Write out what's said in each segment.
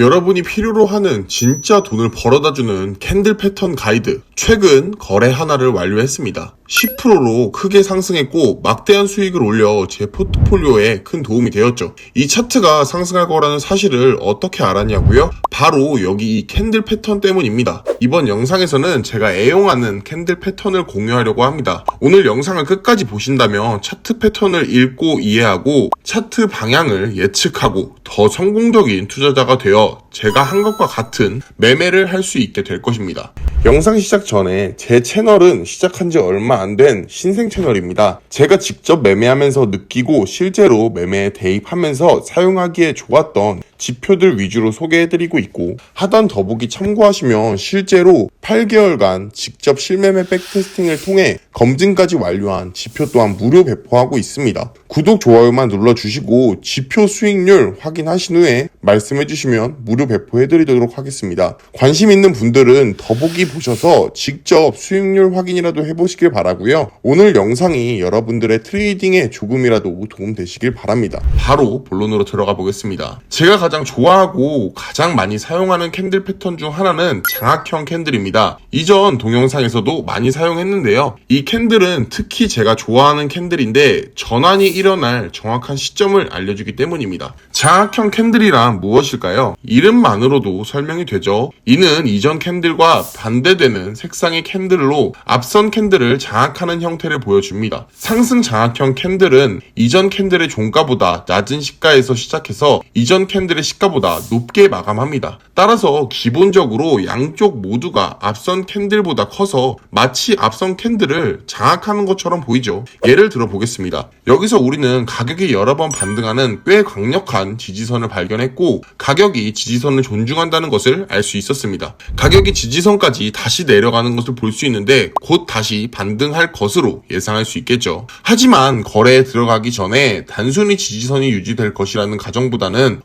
여러분이 필요로 하는 진짜 돈을 벌어다주는 캔들 패턴 가이드, 최근 거래 하나를 완료했습니다. 10%로 크게 상승했고 막대한 수익을 올려 제 포트폴리오에 큰 도움이 되었죠. 이 차트가 상승할 거라는 사실을 어떻게 알았냐고요? 바로 여기 이 캔들 패턴 때문입니다. 이번 영상에서는 제가 애용하는 캔들 패턴을 공유하려고 합니다. 오늘 영상을 끝까지 보신다면 차트 패턴을 읽고 이해하고 차트 방향을 예측하고 더 성공적인 투자자가 되어 제가 한 것과 같은 매매를 할 수 있게 될 것입니다. 영상 시작 전에 제 채널은 시작한 지 얼마 안 된 신생 채널입니다. 제가 직접 매매하면서 느끼고 실제로 매매에 대입하면서 사용하기에 좋았던 지표들 위주로 소개해드리고 있고, 하단 더보기 참고하시면 실제로 8개월간 직접 실매매 백테스팅을 통해 검증까지 완료한 지표 또한 무료 배포하고 있습니다. 구독, 좋아요만 눌러주시고 지표 수익률 확인하신 후에 말씀해주시면 무료 배포해드리도록 하겠습니다. 관심 있는 분들은 더보기 보셔서 직접 수익률 확인이라도 해보시길 바라고요. 오늘 영상이 여러분들의 트레이딩에 조금이라도 도움되시길 바랍니다. 바로 본론으로 들어가 보겠습니다. 제가 가장 좋아하고 가장 많이 사용하는 캔들 패턴 중 하나는 장악형 캔들입니다. 이전 동영상에서도 많이 사용했는데요. 이 캔들은 특히 제가 좋아하는 캔들인데 전환이 일어날 정확한 시점을 알려주기 때문입니다. 장악형 캔들이란 무엇일까요? 이름만으로도 설명이 되죠. 이는 이전 캔들과 반대되는 색상의 캔들로 앞선 캔들을 장악하는 형태를 보여줍니다. 상승 장악형 캔들은 이전 캔들의 종가보다 낮은 시가에서 시작해서 이전 캔들의 시가보다 높게 마감합니다. 따라서 기본적으로 양쪽 모두가 앞선 캔들보다 커서 마치 앞선 캔들을 장악하는 것처럼 보이죠. 예를 들어 보겠습니다. 여기서 우리는 가격이 여러 번 반등하는 꽤 강력한 지지선을 발견했고, 가격이 지지선을 존중한다는 것을 알 수 있었습니다. 가격이 지지선까지 다시 내려가는 것을 볼 수 있는데 곧 다시 반등할 것으로 예상할 수 있겠죠. 하지만 거래에 들어가기 전에 단순히 지지선이 유지될 것이라는 가정보다는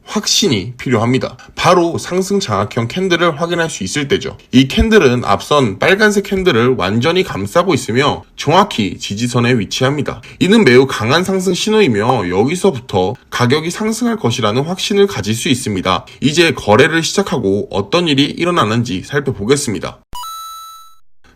확신이 필요합니다. 바로 상승 장악형 캔들을 확인할 수 있을 때죠. 이 캔들은 앞선 빨간색 캔들을 완전히 감싸고 있으며 정확히 지지선에 위치합니다. 이는 매우 강한 상승 신호이며 여기서부터 가격이 상승할 것이라는 확신을 가질 수 있습니다. 이제 거래를 시작하고 어떤 일이 일어나는지 살펴보겠습니다.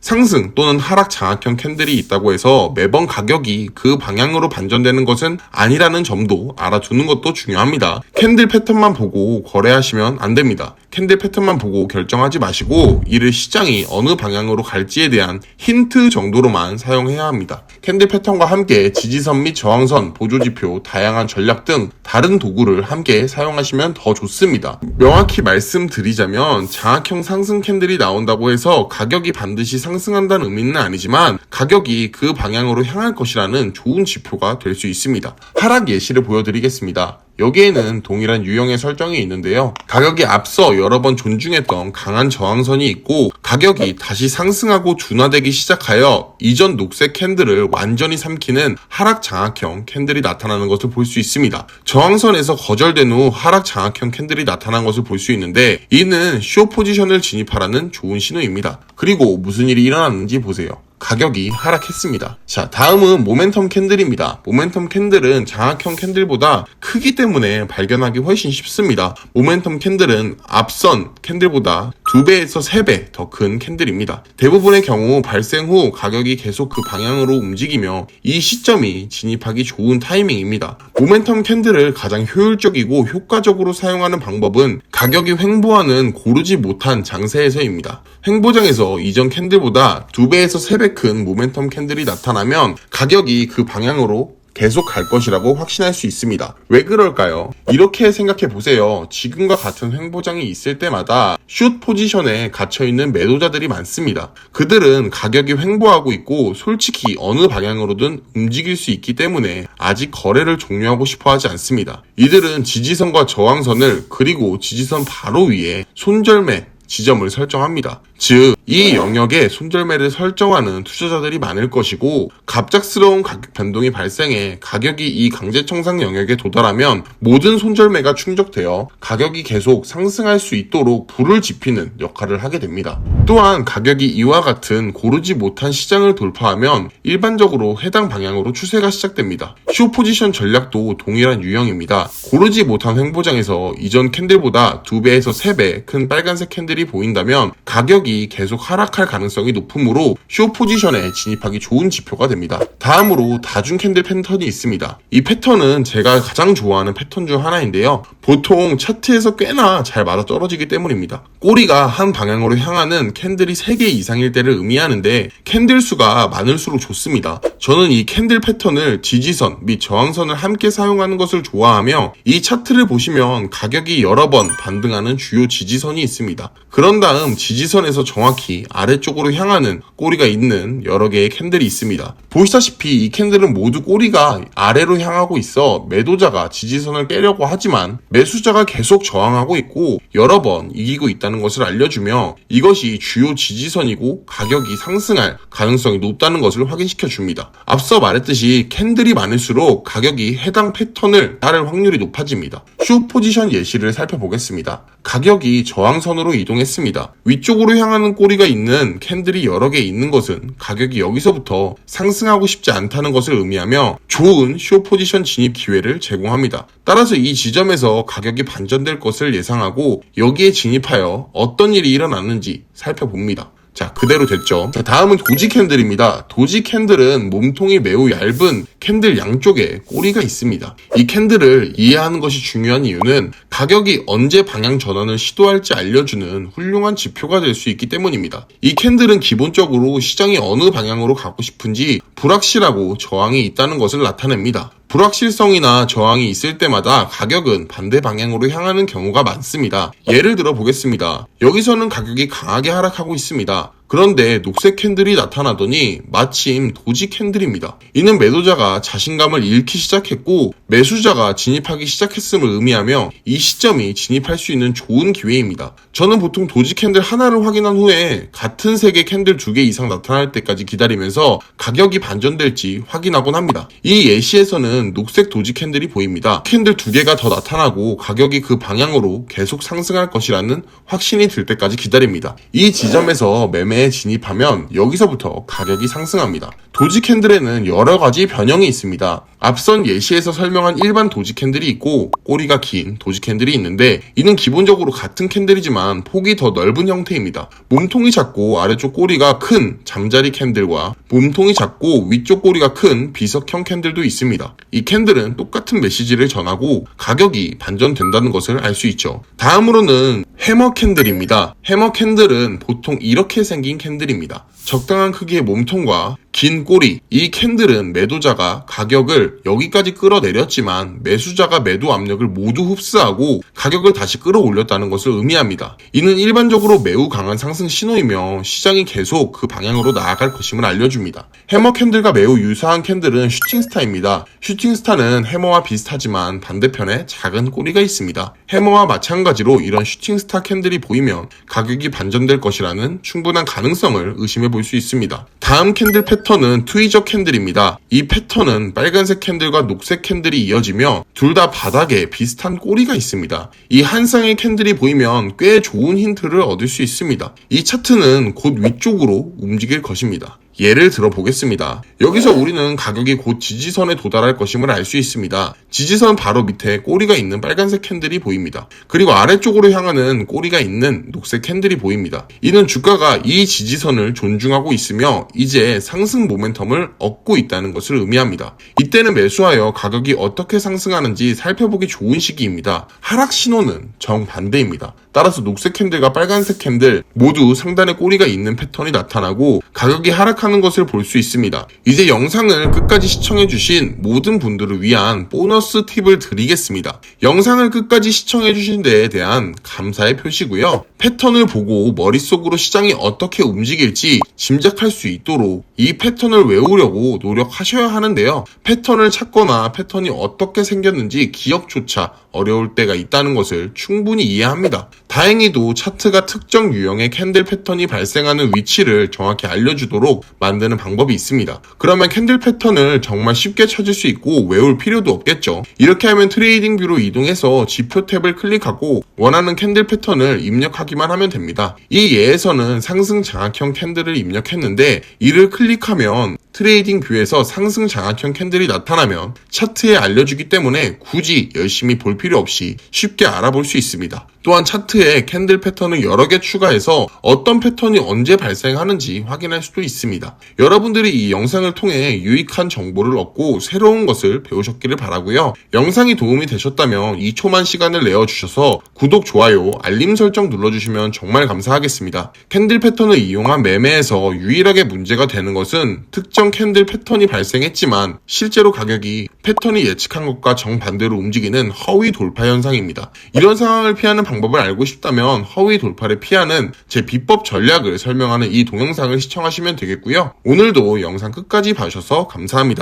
상승 또는 하락 장악형 캔들이 있다고 해서 매번 가격이 그 방향으로 반전되는 것은 아니라는 점도 알아두는 것도 중요합니다. 캔들 패턴만 보고 거래하시면 안 됩니다. 캔들 패턴만 보고 결정하지 마시고 이를 시장이 어느 방향으로 갈지에 대한 힌트 정도로만 사용해야 합니다. 캔들 패턴과 함께 지지선 및 저항선, 보조지표, 다양한 전략 등 다른 도구를 함께 사용하시면 더 좋습니다. 명확히 말씀드리자면 장악형 상승 캔들이 나온다고 해서 가격이 반드시 상승한다는 의미는 아니지만 가격이 그 방향으로 향할 것이라는 좋은 지표가 될 수 있습니다. 하락 예시를 보여드리겠습니다. 여기에는 동일한 유형의 설정이 있는데요. 가격이 앞서 여러 번 존중했던 강한 저항선이 있고 가격이 다시 상승하고 둔화되기 시작하여 이전 녹색 캔들을 완전히 삼키는 하락 장악형 캔들이 나타나는 것을 볼 수 있습니다. 저항선에서 거절된 후 하락 장악형 캔들이 나타난 것을 볼 수 있는데 이는 숏 포지션을 진입하라는 좋은 신호입니다. 그리고 무슨 일이 일어났는지 보세요. 가격이 하락했습니다. 자, 다음은 모멘텀 캔들입니다. 모멘텀 캔들은 장악형 캔들보다 크기 때문에 발견하기 훨씬 쉽습니다. 모멘텀 캔들은 앞선 캔들보다 2배에서 3배 더 큰 캔들입니다. 대부분의 경우 발생 후 가격이 계속 그 방향으로 움직이며 이 시점이 진입하기 좋은 타이밍입니다. 모멘텀 캔들을 가장 효율적이고 효과적으로 사용하는 방법은 가격이 횡보하는 고르지 못한 장세에서입니다. 횡보장에서 이전 캔들보다 2배에서 3배 큰 모멘텀 캔들이 나타나면 가격이 그 방향으로 계속 갈 것이라고 확신할 수 있습니다. 왜 그럴까요? 이렇게 생각해 보세요. 지금과 같은 횡보장이 있을 때마다 숏 포지션에 갇혀있는 매도자들이 많습니다. 그들은 가격이 횡보하고 있고 솔직히 어느 방향으로든 움직일 수 있기 때문에 아직 거래를 종료하고 싶어 하지 않습니다. 이들은 지지선과 저항선을 그리고 지지선 바로 위에 손절매 지점을 설정합니다. 즉, 이 영역에 손절매를 설정하는 투자자들이 많을 것이고 갑작스러운 가격 변동이 발생해 가격이 이 강제청산 영역에 도달하면 모든 손절매가 충족되어 가격이 계속 상승할 수 있도록 불을 지피는 역할을 하게 됩니다. 또한 가격이 이와 같은 고르지 못한 시장을 돌파하면 일반적으로 해당 방향으로 추세가 시작됩니다. 숏 포지션 전략도 동일한 유형입니다. 고르지 못한 횡보장에서 이전 캔들보다 2배에서 3배 큰 빨간색 캔들이 보인다면 가격이 계속 하락할 가능성이 높으므로 숏 포지션에 진입하기 좋은 지표가 됩니다. 다음으로 다중 캔들 패턴이 있습니다. 이 패턴은 제가 가장 좋아하는 패턴 중 하나인데요. 보통 차트에서 꽤나 잘 맞아 떨어지기 때문입니다. 꼬리가 한 방향으로 향하는 캔들이 3개 이상일 때를 의미하는데 캔들 수가 많을수록 좋습니다. 저는 이 캔들 패턴을 지지선 및 저항선을 함께 사용하는 것을 좋아하며 이 차트를 보시면 가격이 여러 번 반등하는 주요 지지선이 있습니다. 그런 다음 지지선에서 정확히 아래쪽으로 향하는 꼬리가 있는 여러 개의 캔들이 있습니다. 보시다시피 이 캔들은 모두 꼬리가 아래로 향하고 있어 매도자가 지지선을 깨려고 하지만 매수자가 계속 저항하고 있고 여러 번 이기고 있다는 것을 알려주며 이것이 주요 지지선이고 가격이 상승할 가능성이 높다는 것을 확인시켜 줍니다. 앞서 말했듯이 캔들이 많을수록 가격이 해당 패턴을 따를 확률이 높아집니다. 숏 포지션 예시를 살펴보겠습니다. 가격이 저항선으로 이동했습니다. 위쪽으로 향하는 꼬리가 있는 캔들이 여러 개 있는 것은 가격이 여기서부터 상승하고 싶지 않다는 것을 의미하며 좋은 숏 포지션 진입 기회를 제공합니다. 따라서 이 지점에서 가격이 반전될 것을 예상하고 여기에 진입하여 어떤 일이 일어났는지 살펴봅니다. 자, 그대로 됐죠. 자, 다음은 도지 캔들입니다. 도지 캔들은 몸통이 매우 얇은 캔들 양쪽에 꼬리가 있습니다. 이 캔들을 이해하는 것이 중요한 이유는 가격이 언제 방향 전환을 시도할지 알려주는 훌륭한 지표가 될 수 있기 때문입니다. 이 캔들은 기본적으로 시장이 어느 방향으로 가고 싶은지 불확실하고 저항이 있다는 것을 나타냅니다. 불확실성이나 저항이 있을 때마다 가격은 반대 방향으로 향하는 경우가 많습니다. 예를 들어 보겠습니다. 여기서는 가격이 강하게 하락하고 있습니다. 그런데 녹색 캔들이 나타나더니 마침 도지 캔들입니다. 이는 매도자가 자신감을 잃기 시작했고 매수자가 진입하기 시작했음을 의미하며 이 시점이 진입할 수 있는 좋은 기회입니다. 저는 보통 도지 캔들 하나를 확인한 후에 같은 색의 캔들 2개 이상 나타날 때까지 기다리면서 가격이 반전될지 확인하곤 합니다. 이 예시에서는 녹색 도지 캔들이 보입니다. 캔들 2개가 더 나타나고 가격이 그 방향으로 계속 상승할 것이라는 확신이 들 때까지 기다립니다. 이 지점에서 매매에 진입하면 여기서부터 가격이 상승합니다. 도지 캔들에는 여러 가지 변형이 있습니다. 앞선 예시에서 설명한 일반 도지 캔들이 있고 꼬리가 긴 도지 캔들이 있는데 이는 기본적으로 같은 캔들이지만 폭이 더 넓은 형태입니다. 몸통이 작고 아래쪽 꼬리가 큰 잠자리 캔들과 몸통이 작고 위쪽 꼬리가 큰 비석형 캔들도 있습니다. 이 캔들은 똑같은 메시지를 전하고 가격이 반전된다는 것을 알 수 있죠. 다음으로는 해머 캔들입니다. 해머 캔들은 보통 이렇게 생긴 캔들입니다. 적당한 크기의 몸통과 긴 꼬리. 이 캔들은 매도자가 가격을 여기까지 끌어내렸지만 매수자가 매도 압력을 모두 흡수하고 가격을 다시 끌어올렸다는 것을 의미합니다. 이는 일반적으로 매우 강한 상승 신호이며 시장이 계속 그 방향으로 나아갈 것임을 알려줍니다. 해머 캔들과 매우 유사한 캔들은 슈팅스타입니다. 슈팅스타는 해머와 비슷하지만 반대편에 작은 꼬리가 있습니다. 해머와 마찬가지로 이런 슈팅스타 캔들이 보이면 가격이 반전될 것이라는 충분한 가능성을 의심해 볼 수 있습니다. 다음 캔들 패턴은 트위저 캔들입니다. 이 패턴은 빨간색 캔들과 녹색 캔들이 이어지며 둘 다 바닥에 비슷한 꼬리가 있습니다. 이 한 쌍의 캔들이 보이면 꽤 좋은 힌트를 얻을 수 있습니다. 이 차트는 곧 위쪽으로 움직일 것입니다. 예를 들어 보겠습니다. 여기서 우리는 가격이 곧 지지선에 도달할 것임을 알 수 있습니다. 지지선 바로 밑에 꼬리가 있는 빨간색 캔들이 보입니다. 그리고 아래쪽으로 향하는 꼬리가 있는 녹색 캔들이 보입니다. 이는 주가가 이 지지선을 존중하고 있으며 이제 상승 모멘텀을 얻고 있다는 것을 의미합니다. 이때는 매수하여 가격이 어떻게 상승하는지 살펴보기 좋은 시기입니다. 하락 신호는 정반대입니다. 따라서 녹색 캔들과 빨간색 캔들 모두 상단에 꼬리가 있는 패턴이 나타나고 가격이 하락하는 것을 볼 수 있습니다. 이제 영상을 끝까지 시청해주신 모든 분들을 위한 보너스 팁을 드리겠습니다. 영상을 끝까지 시청해주신 데에 대한 감사의 표시고요. 패턴을 보고 머릿속으로 시장이 어떻게 움직일지 짐작할 수 있도록 이 패턴을 외우려고 노력하셔야 하는데요. 패턴을 찾거나 패턴이 어떻게 생겼는지 기억조차 어려울 때가 있다는 것을 충분히 이해합니다. 다행히도 차트가 특정 유형의 캔들 패턴이 발생하는 위치를 정확히 알려주도록 만드는 방법이 있습니다. 그러면 캔들 패턴을 정말 쉽게 찾을 수 있고 외울 필요도 없겠죠. 이렇게 하면 트레이딩 뷰로 이동해서 지표 탭을 클릭하고 원하는 캔들 패턴을 입력하기만 하면 됩니다. 이 예에서는 상승 장악형 캔들을 입력했는데 이를 클릭하면 트레이딩 뷰에서 상승 장악형 캔들이 나타나면 차트에 알려주기 때문에 굳이 열심히 볼 필요 없이 쉽게 알아볼 수 있습니다. 또한 차트에 캔들 패턴을 여러 개 추가해서 어떤 패턴이 언제 발생하는지 확인할 수도 있습니다. 여러분들이 이 영상을 통해 유익한 정보를 얻고 새로운 것을 배우셨기를 바라고요. 영상이 도움이 되셨다면 2초만 시간을 내어주셔서 구독, 좋아요, 알림 설정 눌러주시면 정말 감사하겠습니다. 캔들 패턴을 이용한 매매에서 유일하게 문제가 되는 것은 특정 캔들 패턴이 발생했지만 실제로 가격이 패턴이 예측한 것과 정반대로 움직이는 허위 돌파 현상입니다. 이런 상황을 피하는 방법을 알고 싶다면 허위 돌파를 피하는 제 비법 전략을 설명하는 이 동영상을 시청하시면 되겠고요. 오늘도 영상 끝까지 봐주셔서 감사합니다.